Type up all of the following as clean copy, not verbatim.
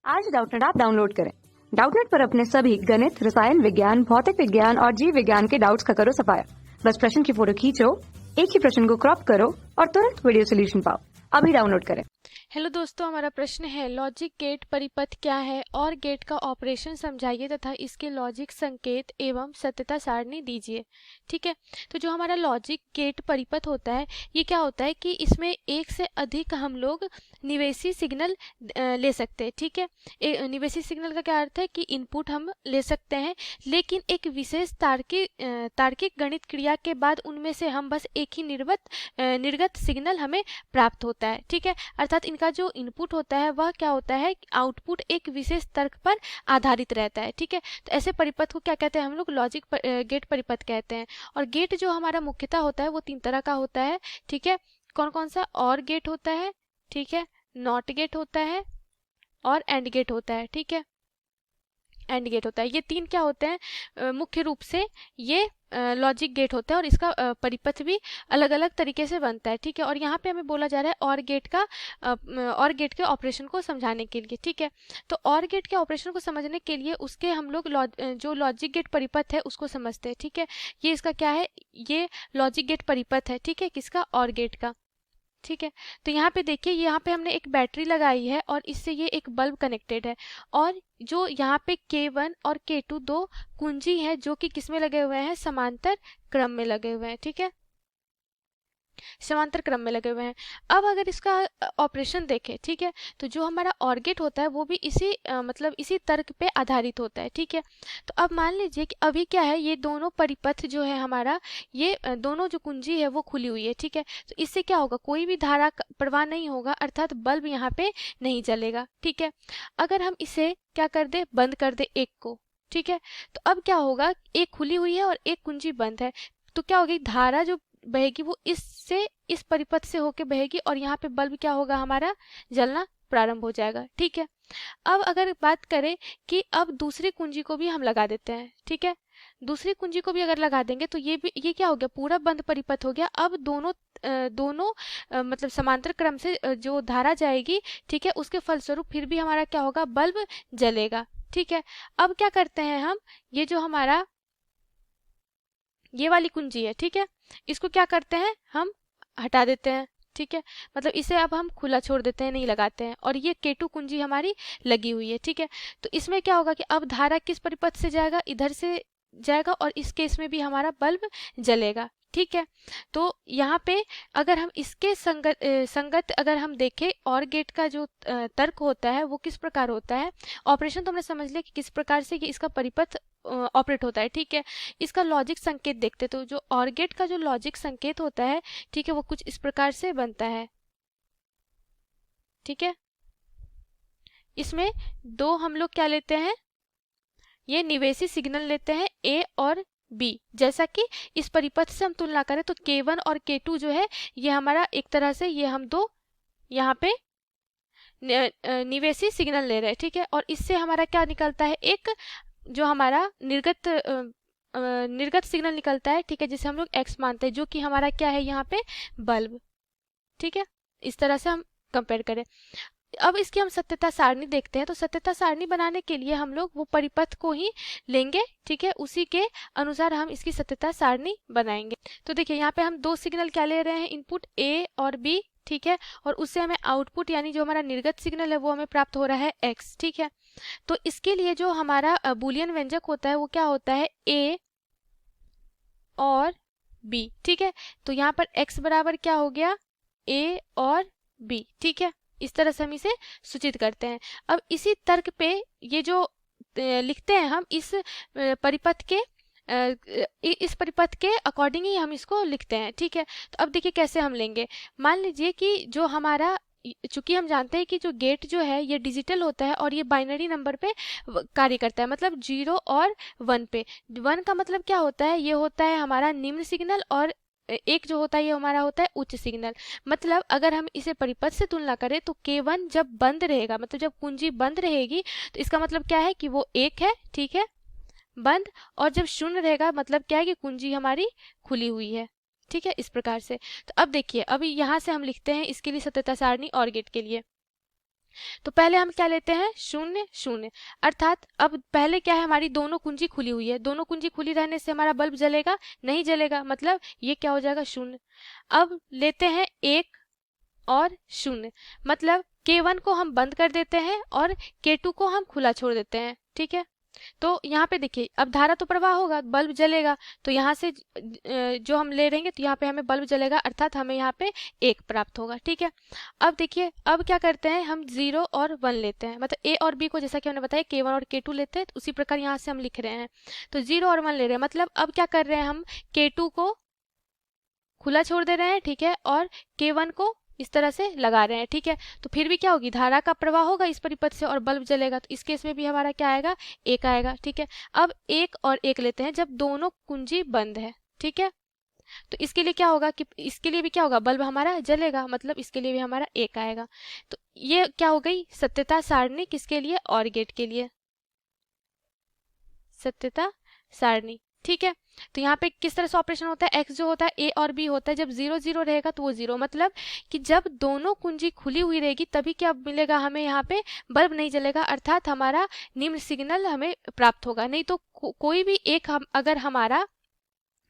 आज Doubtnut app download करें। Doubtnut पर अपने सभी गणित, रसायन विज्ञान, भौतिक विज्ञान और जीव विज्ञान के डाउट्स का करो सफाया। बस प्रश्न की फोटो खींचो, एक ही प्रश्न को क्रॉप करो और तुरंत वीडियो सोल्यूशन पाओ। अभी डाउनलोड करें। हेलो दोस्तों, हमारा प्रश्न है लॉजिक गेट परिपथ क्या है और गेट का ऑपरेशन समझाइए तथा इसके लॉजिक संकेत एवं सत्यता सारणी दीजिए। ठीक है, तो जो हमारा लॉजिक गेट परिपथ होता है ये क्या होता है कि इसमें एक से अधिक हम लोग निवेशी सिग्नल ले सकते हैं। ठीक है, निवेशी सिग्नल का क्या अर्थ है कि इनपुट हम ले सकते हैं, लेकिन एक विशेष तार्किक गणित क्रिया के बाद उनमें से हम बस एक ही निर्गत सिग्नल हमें प्राप्त होता है। ठीक है, अर्थात इनका जो इनपुट होता है वह क्या होता है, आउटपुट एक विशेष तर्क पर आधारित रहता है। ठीक है, तो ऐसे परिपथ को क्या कहते हैं हम लोग, लॉजिक गेट परिपथ कहते हैं। और गेट जो हमारा मुख्यतः होता है वो तीन तरह का होता है। ठीक है, कौन कौन सा, और गेट होता है, ठीक है, नॉट गेट होता है और एंड गेट होता है। ठीक है, एंड गेट होता है। ये तीन क्या होते हैं, मुख्य रूप से ये लॉजिक गेट होता है और इसका परिपथ भी अलग अलग तरीके से बनता है। ठीक है, और यहाँ पे हमें बोला जा रहा है और गेट के ऑपरेशन को समझाने के लिए। ठीक है, तो और गेट के ऑपरेशन को समझने के लिए उसके हम लोग जो लॉजिक गेट परिपथ है उसको समझते हैं। ठीक है, ये इसका क्या है, ये लॉजिक गेट परिपथ है। ठीक है, किसका, और गेट का। ठीक है, तो यहाँ पे देखिए, यहाँ पे हमने एक बैटरी लगाई है और इससे ये एक बल्ब कनेक्टेड है। और जो यहाँ पे K1 और K2 दो कुंजी हैं जो कि किसमें लगे हुए हैं, समांतर क्रम में लगे हुए हैं। ठीक है, समांतर क्रम में लगे हुए हैं। अब अगर इसका ऑपरेशन देखें, ठीक है, तो जो हमारा और गेट होता है वो भी इसी मतलब इसी तर्क पे आधारित होता है। ठीक है, तो अब मान लीजिए कि अभी क्या है, ये दोनों परिपथ जो है हमारा, ये दोनों जो कुंजी है वो खुली हुई है। ठीक है, तो इससे क्या होगा, कोई भी धारा प्रवाह नहीं होगा, अर्थात बल्ब यहाँ पे नहीं जलेगा। ठीक है, अगर हम इसे क्या कर दे, बंद कर दे एक को। ठीक है, तो अब क्या होगा, एक खुली हुई है और एक कुंजी बंद है, तो क्या होगी, धारा जो बहेगी वो इससे इस परिपथ से होके बहेगी और यहाँ पे बल्ब क्या होगा, हमारा जलना प्रारंभ हो जाएगा। ठीक है, अब अगर बात करें कि अब दूसरी कुंजी को भी हम लगा देते हैं। ठीक है, दूसरी कुंजी को भी अगर लगा देंगे तो ये क्या हो गया, पूरा बंद परिपथ हो गया। अब दोनों मतलब समांतर क्रम से जो धारा जाएगी, ठीक है, उसके फलस्वरूप फिर भी हमारा क्या होगा, बल्ब जलेगा। ठीक है, अब क्या करते हैं हम, ये जो हमारा ये वाली कुंजी है, ठीक है, इसको क्या करते हैं, हम हटा देते हैं। ठीक है, मतलब इसे अब हम खुला छोड़ देते हैं, नहीं लगाते हैं, और ये K2 कुंजी हमारी लगी हुई है। ठीक है, तो इसमें क्या होगा कि अब धारा किस परिपथ से जाएगा, इधर से जाएगा, और इस केस में भी हमारा बल्ब जलेगा। ठीक है, तो यहाँ पे अगर हम इसके संगत अगर हम देखें, और गेट का जो तर्क होता है वो किस प्रकार होता है, ऑपरेशन तो हमने समझ लिया कि किस प्रकार से कि इसका परिपथ ऑपरेट होता है। ठीक है, इसका लॉजिक संकेत देखते, तो जो और गेट का जो लॉजिक संकेत होता है, ठीक है, वो कुछ इस प्रकार से बनता है। ठीक है, इसमें दो हम लोग क्या लेते हैं, ये निवेशी सिग्नल लेते हैं A और B। जैसा कि इस परिपथ से हम तुलना करें तो K1 और K2 जो है ये हमारा एक तरह से ये हम दो यहाँ पे निवेशी सिग्नल ले रहे हैं। ठीक है, और इससे हमारा क्या निकलता है, एक जो हमारा निर्गत सिग्नल निकलता है। ठीक है, जिसे हम लोग X मानते हैं, जो कि हमारा क्या है यहाँ पे, बल्ब। ठीक है, इस तरह से हम कंपेयर करें। अब इसकी हम सत्यता सारणी देखते हैं, तो सत्यता सारणी बनाने के लिए हम लोग वो परिपथ को ही लेंगे। ठीक है, उसी के अनुसार हम इसकी सत्यता सारणी बनाएंगे। तो देखिए, यहाँ पे हम दो सिग्नल क्या ले रहे हैं, इनपुट A और B। ठीक है, और उससे हमें आउटपुट यानी जो हमारा निर्गत सिग्नल है वो हमें प्राप्त हो रहा है X। ठीक है, तो इसके लिए जो हमारा बूलियन व्यंजक होता है वो क्या होता है, A और B। ठीक है, तो यहाँ पर X बराबर क्या हो गया, A और B। ठीक है, इस तरह से हम इसे सूचित करते हैं। अब इसी तर्क पे ये जो लिखते हैं हम इस परिपथ के अकॉर्डिंग ही हम इसको लिखते हैं। ठीक है, तो अब देखिए कैसे हम लेंगे, मान लीजिए कि जो हमारा, चूंकि हम जानते हैं कि जो गेट जो है ये डिजिटल होता है और ये बाइनरी नंबर पे कार्य करता है, मतलब 0 और 1 पे। 1 का मतलब क्या होता है, ये होता है हमारा निम्न सिग्नल, और एक जो होता है ये हमारा होता है उच्च सिग्नल। मतलब अगर हम इसे परिपथ से तुलना करें तो K1 जब बंद रहेगा, मतलब जब कुंजी बंद रहेगी, तो इसका मतलब क्या है कि वो 1 है। ठीक है, बंद, और जब शून्य रहेगा मतलब क्या है कि कुंजी हमारी खुली हुई है। ठीक है, इस प्रकार से। तो अब देखिए, अभी यहाँ से हम लिखते हैं इसके लिए सत्यता सारणी और गेट के लिए। तो पहले हम क्या लेते हैं, शून्य शून्य, अर्थात अब पहले क्या है, हमारी दोनों कुंजी खुली हुई है, दोनों कुंजी खुली रहने से हमारा बल्ब जलेगा नहीं, जलेगा, मतलब ये क्या हो जाएगा, शून्य। अब लेते हैं 1 और 0, मतलब K1 को हम बंद कर देते हैं और K2 को हम खुला छोड़ देते हैं, ठीक है। तो यहाँ पे देखिए अब धारा तो प्रवाह होगा, बल्ब जलेगा, तो यहाँ से जो हम ले रहेंगे तो यहाँ पे हमें बल्ब जलेगा, अर्थात हमें यहाँ पे 1 प्राप्त होगा, ठीक है। अब देखिए अब क्या करते हैं, हम 0 और 1 लेते हैं, मतलब A और B को जैसा कि हमने बताया K1 और K2 लेते हैं, तो उसी प्रकार यहाँ से हम लिख रहे हैं, तो 0 और 1 ले रहे हैं, मतलब अब क्या कर रहे हैं, हम K2 को खुला छोड़ दे रहे हैं, ठीक है, और K1 को इस तरह से लगा रहे हैं, ठीक है। तो फिर भी क्या होगी, धारा का प्रवाह होगा इस परिपथ से और बल्ब जलेगा, तो इस केस में भी हमारा क्या आएगा, 1 आएगा, ठीक है। अब 1 और 1 लेते हैं जब दोनों कुंजी बंद है, ठीक है। तो इसके लिए क्या होगा कि इसके लिए भी क्या होगा, बल्ब हमारा जलेगा, मतलब इसके लिए भी हमारा 1 आएगा। तो ये क्या हो गई सत्यता सारणी, किसके लिए, और गेट के लिए, सत्यता सारणी, ठीक है। तो यहाँ पे किस तरह से ऑपरेशन होता है, x जो होता है a और b होता है, जब 0 0 रहेगा तो वो 0, मतलब कि जब दोनों कुंजी खुली हुई रहेगी तभी क्या मिलेगा हमें, यहाँ पे बल्ब नहीं जलेगा, अर्थात हमारा निम्न सिग्नल हमें प्राप्त होगा। नहीं तो कोई भी एक अगर हमारा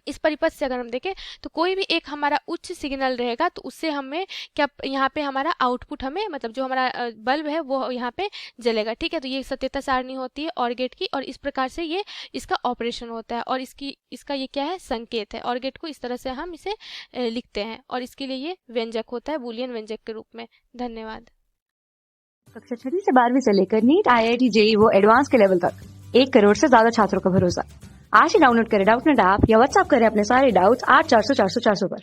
इस परिपथ से अगर हम देखें तो कोई भी एक हमारा उच्च सिग्नल रहेगा तो उससे हमें क्या, यहाँ पे हमारा आउटपुट हमें, मतलब जो हमारा बल्ब है वो यहाँ पे जलेगा, ठीक है। तो ये सत्यता सारणी होती है और गेट की, और इस प्रकार से ये इसका ऑपरेशन होता है, और इसका ये क्या है, संकेत है। और गेट को इस तरह से हम इसे लिखते हैं, और इसके लिए ये व्यंजक होता है बूलियन व्यंजक के रूप में। धन्यवाद। कक्षा 6 से 12वीं से लेकर नीट, IIT, JEE वो एडवांस के लेवल तक 1 करोड़ से ज्यादा छात्रों का भरोसा। आज ही डाउनलोड करें डाउटनेट ऐप या व्हाट्सएप करें अपने सारे डाउट्स 8400 400 400 पर।